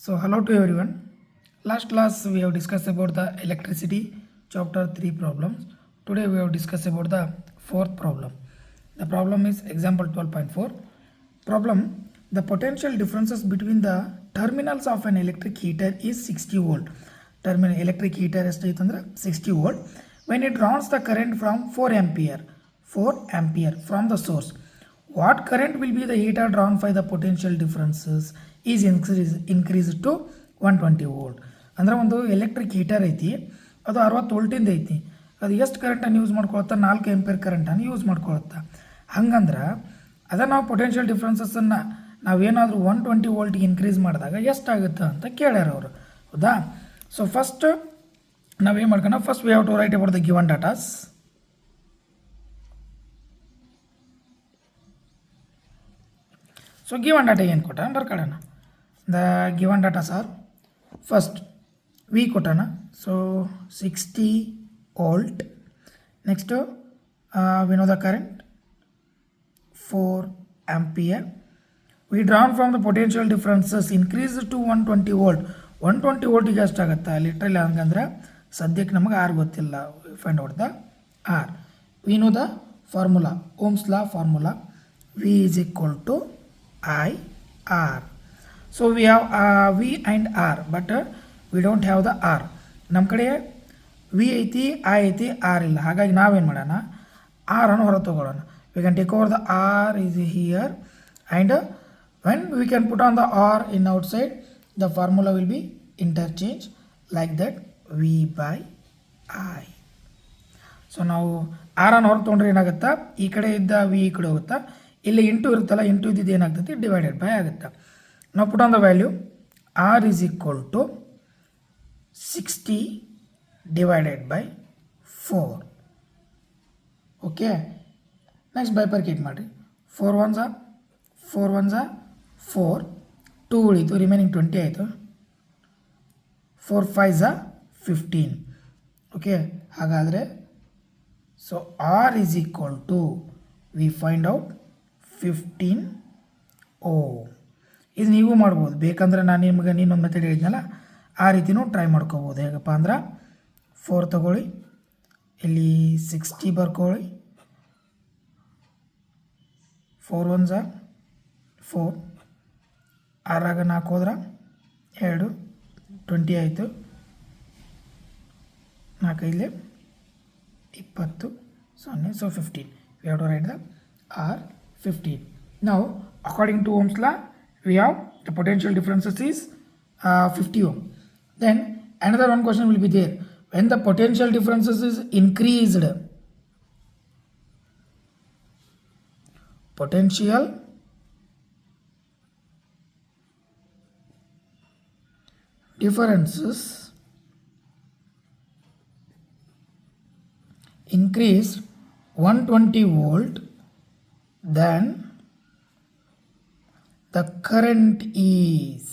So hello to everyone. Last class we have discussed about the electricity chapter 3 problems. Today we have discussed about the fourth problem. The problem is example 12.4. Problem: the potential differences between the terminals of an electric heater is 60 volt. Terminal electric heater ಎಷ್ಟೈತೆ ಅಂದ್ರೆ 60 volt when it draws the current from 4 ampere from the source. What current will be the heater drawn by the potential differences is increased to 120 volt. ಅಂದ್ರೆ ಒಂದು electric heater ಐತಿ, ಅದು 60 ವೋಲ್ಟಿಂದ ಐತಿ. ಅದು ಎಷ್ಟು ಕರೆಂಟನ್ನು ಯೂಸ್ ಮಾಡ್ಕೊಳುತ್ತಾ? 4 ಆಂಪಿಯರ್ ಕರೆಂಟನ್ನು ಯೂಸ್ ಮಾಡ್ಕೊಳುತ್ತಾ. ಹಂಗಂದ್ರೆ ಅದನ್ನು ನಾವು ಪೊಟೆನ್ಷಿಯಲ್ ಡಿಫ್ರೆನ್ಸಸ್ಸನ್ನು ನಾವೇನಾದರೂ 120 ವೋಲ್ಟ್ಗೆ ಇನ್ಕ್ರೀಸ್ ಮಾಡಿದಾಗ ಎಷ್ಟಾಗುತ್ತೆ ಅಂತ ಕೇಳ್ಯಾರ ಅವರು, ಹೌದಾ? ಸೊ ಫಸ್ಟ್ ನಾವೇನು ಮಾಡ್ಕೊಂಡು, first we have to write about the given datas. So given data ಏನು ಕೊಟ್ಟ ಬರ್ಕೊಳ್ಳೋಣ. The given datas are, first V ಕೊಟ್ಟಾನ, so 60 volt. Next we know the current 4 ampere. We drawn from the potential differences increase to 120 volt. 120 ವೋಲ್ಟಿಗೆ ಎಷ್ಟಾಗುತ್ತೆ literally ಹಂಗಂದ್ರೆ ಸದ್ಯಕ್ಕೆ ನಮಗೆ R ಗೊತ್ತಿಲ್ಲ. Find out the R. We know the formula, Ohm's law formula, V is equal to I R. So we have V and R, but we don't have the R. ನಮ್ಮ ಕಡೆ V ಐತಿ, I ಐತಿ, R ಇಲ್ಲ. ಹಾಗಾಗಿ ನಾವೇನು ಮಾಡೋಣ, R ಅನ್ನು ಹೊರ ತಗೊಳ್ಳೋಣ. We can take over the R is here, and when we can put on the R in outside, the formula will be interchange like that, V by I. So ನಾವು R ಅನ್ನು ಹೊರ ತೊಗೊಂಡ್ರೆ ಏನಾಗುತ್ತಾ, ಈ ಕಡೆ ಇದ್ದ ವಿ ಈ ಕಡೆ ಹೋಗುತ್ತಾ, ಇಲ್ಲಿ ಇಂಟು ಇರುತ್ತಲ್ಲ, ಇಂಟು ಇದ್ದಿದ್ದು ಏನಾಗ್ತೈತಿ, ಡಿವೈಡೆಡ್ ಬೈ ಆಗುತ್ತೆ. ನಾವು put on the value R is equal to 60 divided by 4. Okay, next ಬೈಪರ್ಕೇಟ್ ಮಾಡಿರಿ. 4 1s 4, 2 ಉಳಿತು, ರಿಮೈನಿಂಗ್ 20 ಆಯಿತು. 4 5s 15. ಓಕೆ, ಹಾಗಾದರೆ so R is equal to, we find out 15 ohm. ಇದು ನೀವು ಮಾಡ್ಬೋದು, ಬೇಕಂದ್ರೆ ನಾನು ನಿಮಗೆ ನೀನೊಂದು ಮೆಥಡ್ ಹೇಳಿದ್ನಲ್ಲ ಆ ರೀತಿಯೂ ಟ್ರೈ ಮಾಡ್ಕೋಬೋದು. ಹೇಗಪ್ಪ ಅಂದ್ರೆ 4 ತಗೊಳ್ಳಿ, ಇಲ್ಲಿ 60 ಬರ್ಕೊಳ್ಳಿ, 4 1s 4, 6 4 ಹೋದ್ರೆ 2, 20 ಆಯಿತು, 4 5 20, 0, so 15. We have to write the R 15. Now according to Ohm's law, we have the potential differences is 50 ohm. Then another one question will be there, when the potential differences is increased, potential differences increased 120 volt, then the current is,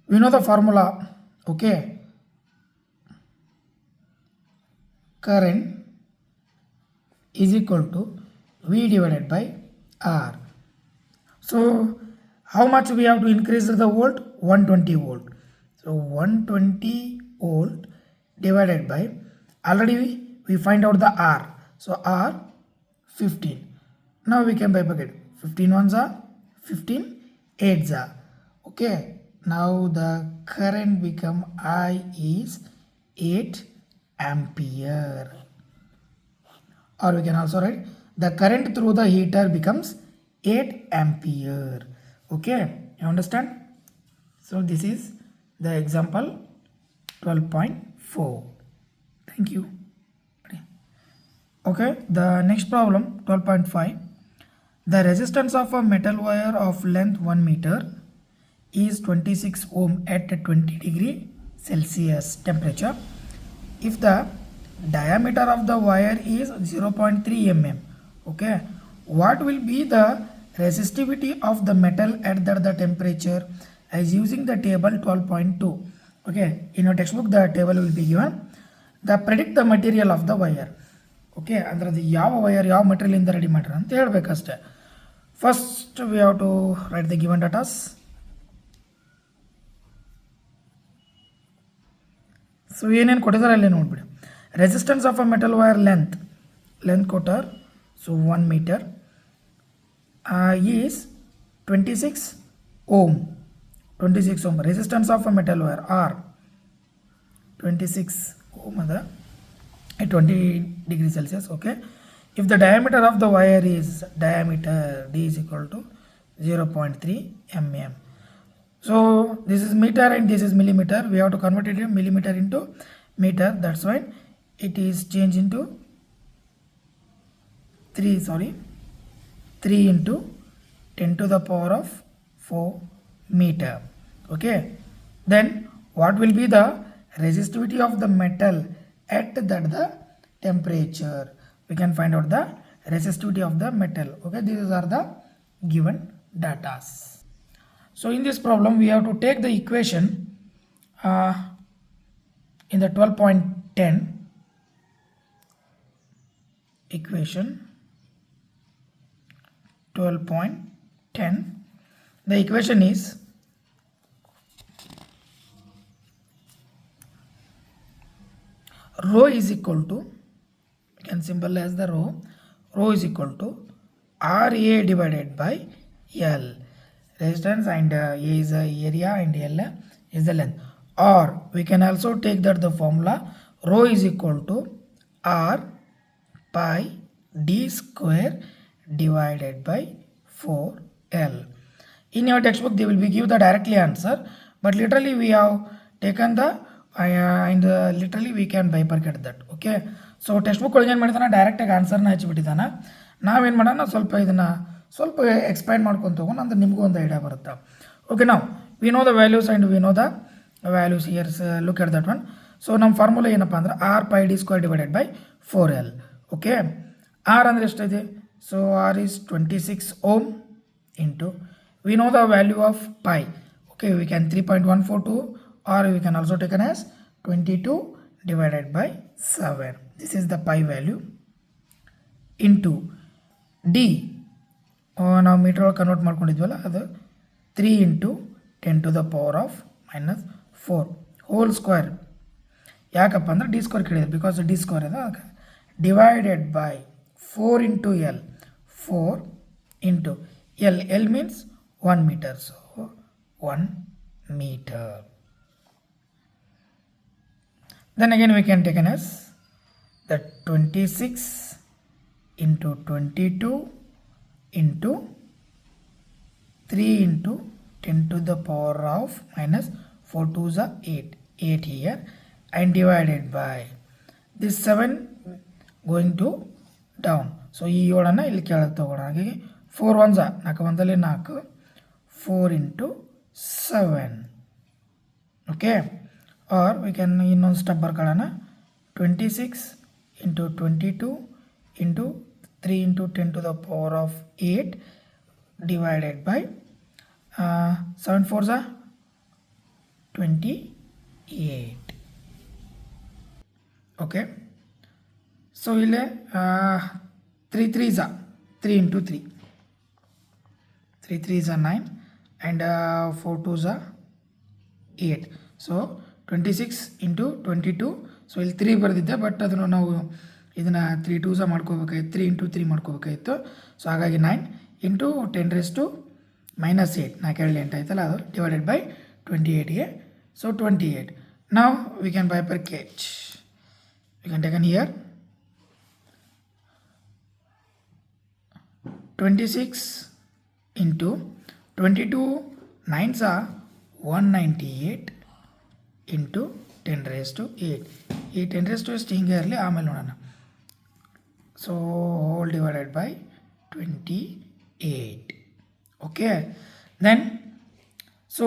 we know the formula, okay, current is equal to V divided by R. So how much we have to increase the volt? 120 volt. So 120 volt divided by, already we find out the R, so R 15. Now we can bifurcate, 15 1s 15, 8s. Okay, now the current become I is 8 ampere, or we can also write the current through the heater becomes 8 ampere. Okay, you understand? So this is the example 12.4. Thank you. Okay, the next problem 12.5. The resistance of a metal wire of length 1 meter is 26 ohm at 20 degree Celsius temperature. If the diameter of the wire is 0.3 mm, okay, what will be the resistivity of the metal at the temperature, as using the table 12.2. Okay, in your textbook the table will be given. The predict the material of the wire. ಓಕೆ, ಅಂದರೆ ಅದು ಯಾವ wire ಯಾವ ಮೆಟೀರಿಯಲಿಂದ ready ಮಾಡ್ಯಾರ ಅಂತ ಹೇಳಬೇಕಷ್ಟೆ. First we have to write the given data. So ಏನೇನು ಕೊಟ್ಟಿದ್ದಾರೆ ಅಲ್ಲಿ ನೋಡ್ಬಿಡಿ. Resistance of a metal wire length ಕೊಟ್ಟಾರ. So 1 metre is 26 ohm. 26 ohm resistance of a metal wire are 26 ohm ಅದ 20 degree Celsius. Okay, if the diameter of the wire is diameter d is equal to 0.3 mm. So this is meter and this is millimeter. We have to convert it in millimeter into meter. That's why it is changed into 3 into 10 to the power of 4 meter. Okay, then what will be the resistivity of the metal at that the temperature? We can find out the resistivity of the metal. Okay, these are the given data. So in this problem we have to take the equation in the 12.10 equation 12.10. The equation is rho is equal to, you can symbolize the rho is equal to RA divided by L. Resistance and A is the area and L is the length. Or we can also take that the formula rho is equal to R pi d square divided by 4L. In your textbook they will be give the directly answer, but literally we have taken the and literally we can bifurcate that. Okay, so textbook ಒಳಗೆ ಏನು ಮಾಡಿದಾನ ಡೈರೆಕ್ಟಾಗಿ ಆನ್ಸರ್ನ ಹಚ್ಚಿಬಿಟ್ಟಿದ್ದಾನ. ನಾವೇನು ಮಾಡೋಣ ಸ್ವಲ್ಪ explain ಮಾಡ್ಕೊಂಡು ತಗೊಂಡು ಅಂದ್ರೆ ನಿಮಗೂ ಒಂದು ಐಡಿಯಾ ಬರುತ್ತೆ. ಓಕೆ, ನಾವು we know the values and we know the values years. Look at that one. So ನಮ್ಮ ಫಾರ್ಮುಲಾ ಏನಪ್ಪ ಅಂದ್ರೆ R pi D square divided by 4L. Okay, R ಅಂದರೆ ಎಷ್ಟಿದೆ? So R is 26 ohm into we know the value of pi. Okay, we can 3.142 or we can also taken as 22 divided by 7. This is the pi value into D. ನಾವು metre ಒಳಗೆ convert ಮಾಡ್ಕೊಂಡಿದ್ವಲ್ಲ ಅದು 3 into 10 to the power of -4 whole square. ಯಾಕಪ್ಪ ಅಂದ್ರೆ D square ಕೇಳಿದೆ, because D square ಇದೆ ಅದಕ್ಕೆ. Divided by 4 into L. 4 into L means 1 meter. So 1 meter. Then again we can take as that 26 into 22 into 3 into 10 to the power of -4 to the 8 here, and divided by this 7 going to down. So ಈ 7 ಇಲ್ಲಿ ಕೆಳಗೆ ತಗೋಣ. ಹಾಗಾಗಿ 4 1 4 ಒಂದಲ್ಲಿ 4 4 into 7. Okay, or we can ಇನ್ನೊಂದು step ಬರ್ಕೊಳ್ಳೋಣ. 26 into 22 into 3 into 10 to the power of 8 divided by 7 4s are 28. Okay, so ಇಲ್ಲಿ 3 3s are 3 into 3 3 3s are 9 and 4 2s are 8. So 26 into 22. So ಇಲ್ಲಿ 3 ಬರೆದಿದ್ದೆ, but ಅದನ್ನು ನಾವು ಇದನ್ನು 3 2s ಮಾಡ್ಕೋಬೇಕಾಗಿತ್ತು, 3 into 3 ಮಾಡ್ಕೋಬೇಕಾಗಿತ್ತು. So ಹಾಗಾಗಿ 9 into 10⁻⁻8 4 8 ಆಯ್ತಲ್ಲ, ಅದು divided by 28ಗೆ. So 28. ನಾವು we can bifurcate. We can taken here 26 into 22 9s are 198 into 10⁸8. ಈ 10⁸8 ಹಿಂಗೆ ಇರಲಿ, ಆಮೇಲೆ ನೋಡೋಣ. So whole divided by 28. Okay, then so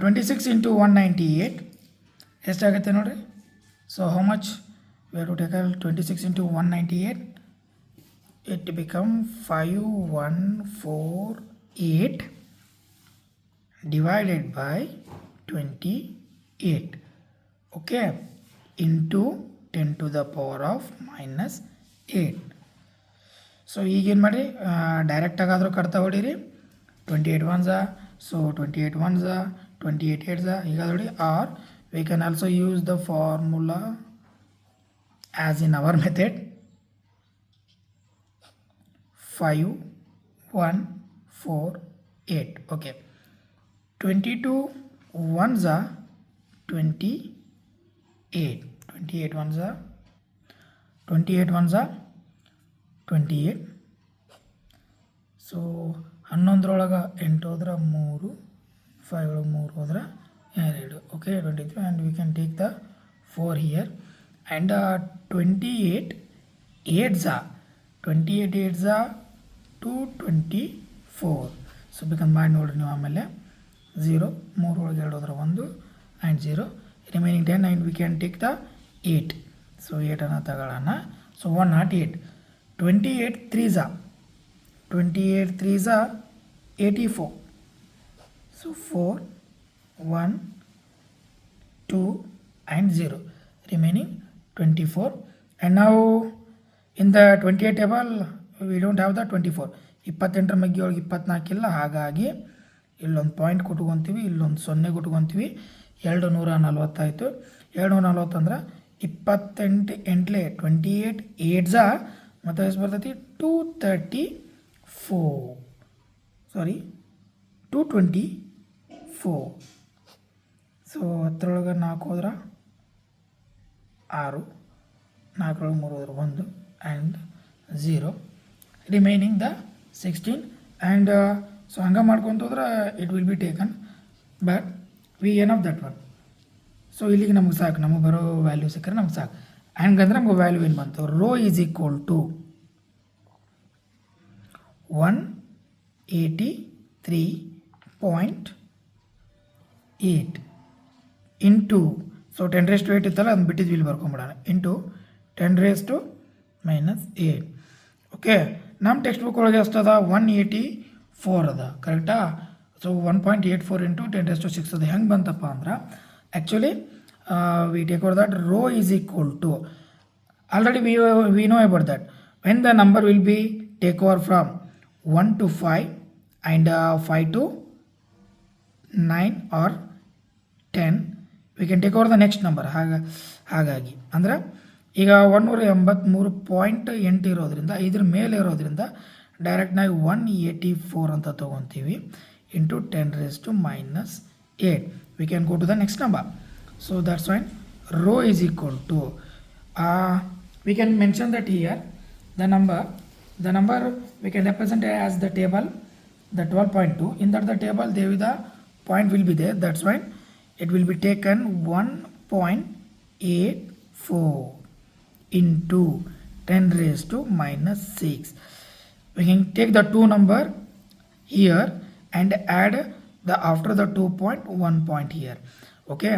26 into 198 ಎಷ್ಟಾಗುತ್ತೆ ನೋಡಿರಿ. So how much we have to take 26 into 198? It become 5148 divided by 28. Okay, into 10 to the power of -8. So ಈಗೇನು ಮಾಡಿರಿ, ಡೈರೆಕ್ಟಾಗಾದರೂ ಕಟ್ತಾ ಹೊಡೀರಿ. 28 ones, so 28 ones, 28 8s ಹೀಗಾದ್ರೆ ನೋಡಿ. Or we can also use the formula as in our method 5 1 4 8. Okay, 22 ones 28, 28 ones 28 ones 28. So 11 8 ಹೋದ್ರೆ 3, 5 3 ಹೋದ್ರೆ 2. Okay, 23 and we can take the 4 here. And 28 8s 224. So ಬೇಕಂದ್ರೆ ಮಾಡಿ ನೋಡಿರಿ ನೀವು. ಆಮೇಲೆ 0 3 ಒಳಗೆ 2 ಹೋದ್ರೆ 1 and 0 remaining 10 and we can take the 8. So 8 ತಗೊಳ್ಳೋಣ. So 108. 28 3s 84. So 4 1 2 and 0 remaining 24. And now in the 28 table we don't have the 24. 28 ಮಗ್ಗಿ ಒಳಗೆ 24 ಇಲ್ಲ. ಹಾಗಾಗಿ ಇಲ್ಲೊಂದು ಪಾಯಿಂಟ್ ಕೊಟ್ಕೊತೀವಿ, ಇಲ್ಲೊಂದು 0 ಕೊಟ್ಕೊತೀವಿ. 240 ಆಯಿತು. 240 ಅಂದ್ರೆ 28 8 28 8s ಮತ್ತು ಎಷ್ಟು ಬರ್ತೈತಿ 234. ಸಾರಿ 224. ಸೊ 10 4 ಹೋದ್ರೆ 6, 4 3 ಹೋದ್ರೆ 1 and 0 remaining the 16. And so ಹಂಗೆ ಮಾಡ್ಕೊತ ಹೋದ್ರೆ it will be taken, but we ಏನ್ ಆಫ್ ದಟ್ ಒನ್. ಸೊ ಇಲ್ಲಿಗೆ ನಮ್ಗೆ ಸಾಕು, ನಮಗೆ ಬರೋ ವ್ಯಾಲ್ಯೂ ಸಿಕ್ಕರೆ ನಮ್ಗೆ ಸಾಕು. ಹಂಗಂದ್ರೆ ನಮ್ಗೆ ವ್ಯಾಲ್ಯೂ ಏನು ಬಂತು, rho is equal to 183.8 into, so 10⁻⁸ ಇತ್ತಲ್ಲ ಅದನ್ನು ಬಿಟ್ಟಿದ್ವಿ, ಇಲ್ಲಿ ಬರ್ಕೊಂಬಿಡೋಣ, ಇಂಟು 10⁻⁻8. ಓಕೆ, ನಮ್ಮ ಟೆಕ್ಸ್ಟ್ ಬುಕ್ ಒಳಗೆ ಎಷ್ಟದ 184 ಅದ, ಕರೆಕ್ಟಾ? ಸೊ 1.84 ಇಂಟು 10⁻⁶ ಅದ. ಹೆಂಗೆ ಬಂತಪ್ಪ ಅಂದ್ರೆ actually we take over that rho is equal to, already we know about that, when the number will be take over from 1 to 5 and 5 to 9 or 10, we can take over the next number. ಹಾಗಾಗಿ ಅಂದರೆ ಈಗ 183.8 ಇರೋದ್ರಿಂದ, ಇದ್ರ ಮೇಲೆ ಇರೋದ್ರಿಂದ ಡೈರೆಕ್ಟ್ನಾಗಿ 184 ಅಂತ ತೊಗೊತೀವಿ into 10⁻⁸. we can go to the next number. So that's why rho is equal to, we can mention that here the number we can represent as the table, the 12.2. in that the table there the point will be there, that's why it will be taken 1.84 into 10⁻⁻6. we can take the 2 number here and add the after the 2 point 1 point here. okay,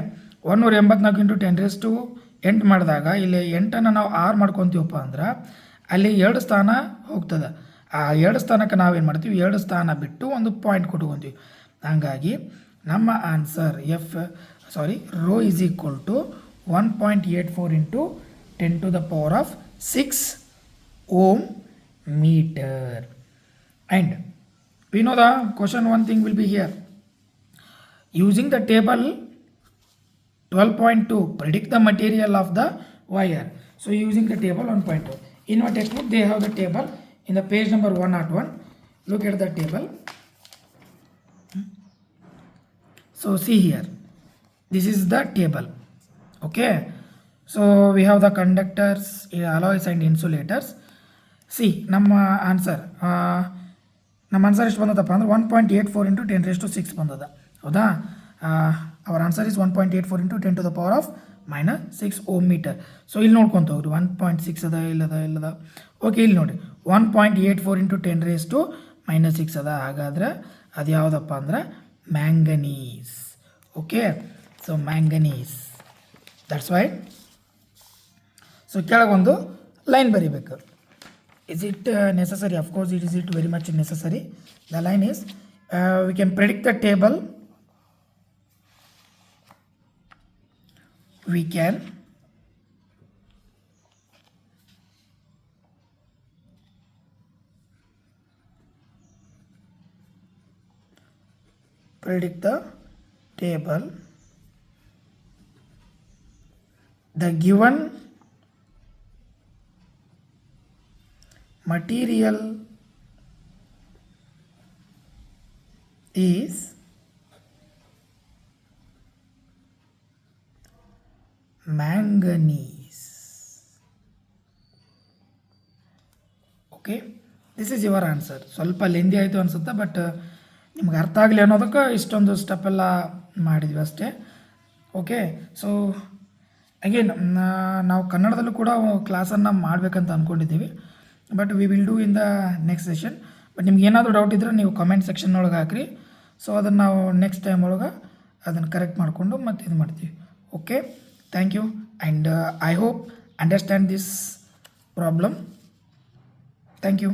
184 into 10⁸8 ಮಾಡಿದಾಗ ಇಲ್ಲಿ 8ಅನ್ನು ನಾವು 6 ಮಾಡ್ಕೊತೀವಪ್ಪ ಅಂದ್ರೆ ಅಲ್ಲಿ 2 ಸ್ಥಾನ ಹೋಗ್ತದೆ. ಆ 2 ಸ್ಥಾನಕ್ಕೆ ನಾವೇನು ಮಾಡ್ತೀವಿ, 2 ಸ್ಥಾನ ಬಿಟ್ಟು ಒಂದು ಪಾಯಿಂಟ್ ಕೊಟ್ಕೊತೀವಿ. ಹಾಗಾಗಿ ನಮ್ಮ answer rho is equal to 1.84 into 10⁻⁶ ohm meter. And we know the question, one thing will be here, using the table 12.2 predict the material of the wire. So using the table 1.2 in our textbook they have the table in the page number 101. look at the table. So see here, this is the table. okay, so we have the conductors, alloys and insulators. see ನಮ್ಮ answer ಎಷ್ಟು ಬಂದದಪ್ಪ ಅಂದ್ರೆ 1.84 into 10⁻⁶ ಬಂದದ, ಹೌದಾ? Our answer is 1.84 into 10⁻⁻6 ohm metre. So ಇಲ್ಲಿ ನೋಡ್ಕೊತ ಹೋಗ್ರಿ 1.6 ಅದ ಇಲ್ಲದ. ಓಕೆ, ಇಲ್ಲಿ ನೋಡಿ 1.84 ಇಂಟು 10⁻⁻6 ಅದ. ಹಾಗಾದ್ರೆ ಅದು ಯಾವುದಪ್ಪ ಅಂದ್ರೆ manganese. Okay, so manganese, that's why. So ಕೆಳಗೊಂದು ಲೈನ್ ಬರೀಬೇಕು. is it necessary? of course it is very much necessary. the line is we can predict the table, we can predict the table. The given material is manganese. Okay, this is your answer. ಸ್ವಲ್ಪ lengthy ಆಯಿತು ಅನಿಸುತ್ತೆ, but ನಿಮ್ಗೆ ಅರ್ಥ ಆಗಲಿ ಅನ್ನೋದಕ್ಕೆ ಇಷ್ಟೊಂದು step ಎಲ್ಲ ಮಾಡಿದ್ವಿ ಅಷ್ಟೇ. ಓಕೆ, ಸೊ ಅಗೇನ್ ನಾವು ಕನ್ನಡದಲ್ಲೂ ಕೂಡ ಕ್ಲಾಸನ್ನು ಮಾಡಬೇಕಂತ ಅಂದ್ಕೊಂಡಿದ್ದೀವಿ, but we will do in the next session. But ನಿಮ್ಗೆ ಏನಾದರೂ ಡೌಟ್ ಇದ್ದರೆ ನೀವು ಕಮೆಂಟ್ ಸೆಕ್ಷನ್ ಒಳಗೆ ಹಾಕಿರಿ. ಸೊ ಅದನ್ನು ನಾವು ನೆಕ್ಸ್ಟ್ ಟೈಮ್ ಒಳಗೆ ಅದನ್ನು ಕರೆಕ್ಟ್ ಮಾಡಿಕೊಂಡು ಮತ್ತೆ ಇದು ಮಾಡ್ತೀವಿ. Okay, thank you, and I hope understand this problem. Thank you.